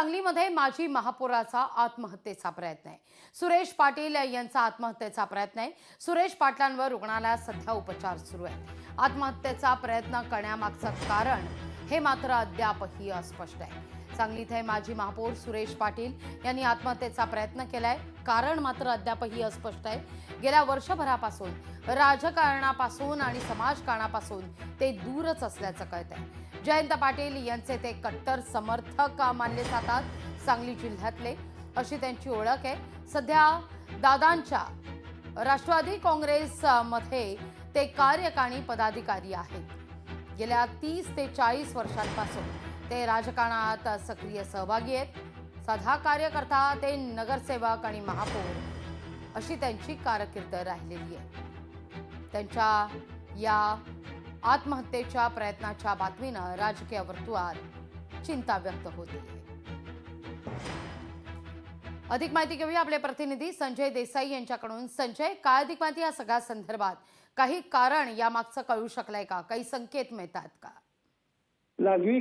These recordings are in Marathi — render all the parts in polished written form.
सांगलीमध्ये माजी महापौराचा आत्महत्येचा प्रयत्न आहे। सुरेश पाटील यांचा आत्महत्येचा प्रयत्न आहे। सुरेश पाटलांवर रुग्णालयात सध्या उपचार सुरू आहेत। आत्महत्येचा प्रयत्न करण्यामागचं कारण हे मात्र अद्यापही अस्पष्ट आहे। सांगलीत माजी महापौर सुरेश पाटील यांनी आत्महत्येचा प्रयत्न केलाय। कारण मात्र अद्यापही अस्पष्ट आहे। गेल्या वर्षभरापासून राजकारणापासून आणि समाजकारणापासून ते दूरच असल्याचं कळतंय। जयंत पाटील यांचे ते कट्टर समर्थक मानले जातात। सांगली जिल्ह्यातले अशी त्यांची ओळख आहे। सध्या दादांच्या राष्ट्रवादी काँग्रेसमध्ये ते कार्यकारिणी पदाधिकारी आहेत। गेल्या 30 ते 40 वर्षांपासून ते राजकारणात सक्रिय सहभागी आहेत। साधा कार्यकर्ता ते नगरसेवक आणि महापौर अशी त्यांची कारकीर्द राहिलेली आहे। त्यांच्या या आत्महत्येच्या प्रयत्नाच्या बातमीनं राजकीय वर्तुळात चिंता व्यक्त होते। अधिक माहिती घेऊया आपले प्रतिनिधी संजय देसाई यांच्याकडून। संजय, काय अधिक माहिती या सगळ्या संदर्भात? काही कारण यामागचं कळू शकलंय का? काही संकेत मिळतात का? लागवी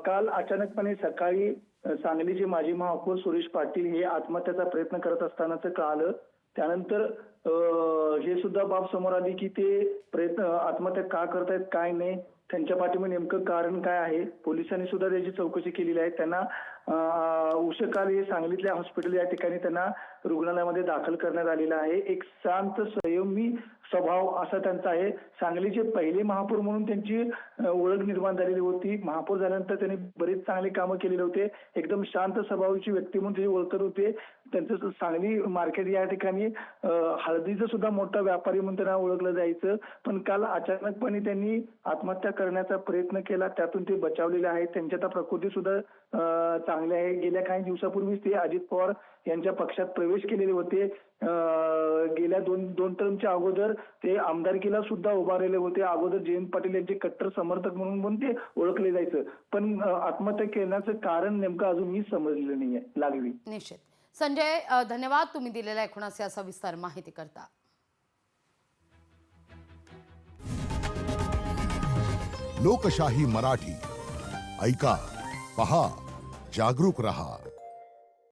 काल अचानकपणे सकाळी सांगलीचे माजी महापौर सुरेश पाटील हे आत्महत्येचा प्रयत्न करत असतानाच कळालं। त्यानंतर हे सुद्धा बाब समोर आली की ते प्रयत्न आत्महत्या का करतायत काय नाही, त्यांच्या पाठीमागे नेमकं कारण काय आहे। पोलिसांनी सुद्धा त्याची चौकशी केलेली आहे। त्यांना उशिरा हे सांगलीतल्या हॉस्पिटल या ठिकाणी त्यांना रुग्णालयामध्ये दाखल करण्यात आलेलं आहे। एक शांत संयमी स्वभाव असा त्यांचा आहे। सांगलीचे पहिले महापौर म्हणून त्यांची ओळख निर्माण झालेली होती। महापौर झाल्यानंतर त्यांनी बरेच चांगले कामं केलेले होते। एकदम शांत स्वभावाची व्यक्ती म्हणून ते ओळखत होते। त्यांचं सांगली मार्केट या ठिकाणी हळदीचं सुद्धा मोठा व्यापारी म्हणून त्यांना ओळखलं जायचं। पण काल अचानकपणे त्यांनी आत्महत्या करण्याचा प्रयत्न केला, त्यातून ते बचावलेले आहेत। त्यांची आता प्रकृती सुद्धा चांगली आहे। गेल्या काही दिवसापूर्वीच ते अजित पवार यांच्या पक्षात प्रवेश केलेले होते। गेल्या दोन टर्मच्या अगोदर ते आमदारकीला सुद्धा उभारलेले होते। अगोदर जयंत पाटील यांचे कट्टर समर्थक म्हणून ते ओळखले जायचं। पण आत्महत्या करण्याचं कारण नेमकं अजूनही समजलेलं नाहीये लागवी। निश्चित संजय, धन्यवाद तुम्ही दिलेल्या एकूणच या सविस्तर माहिती करता। लोकशाही मराठी ऐका, पहा, जागरूक रहा।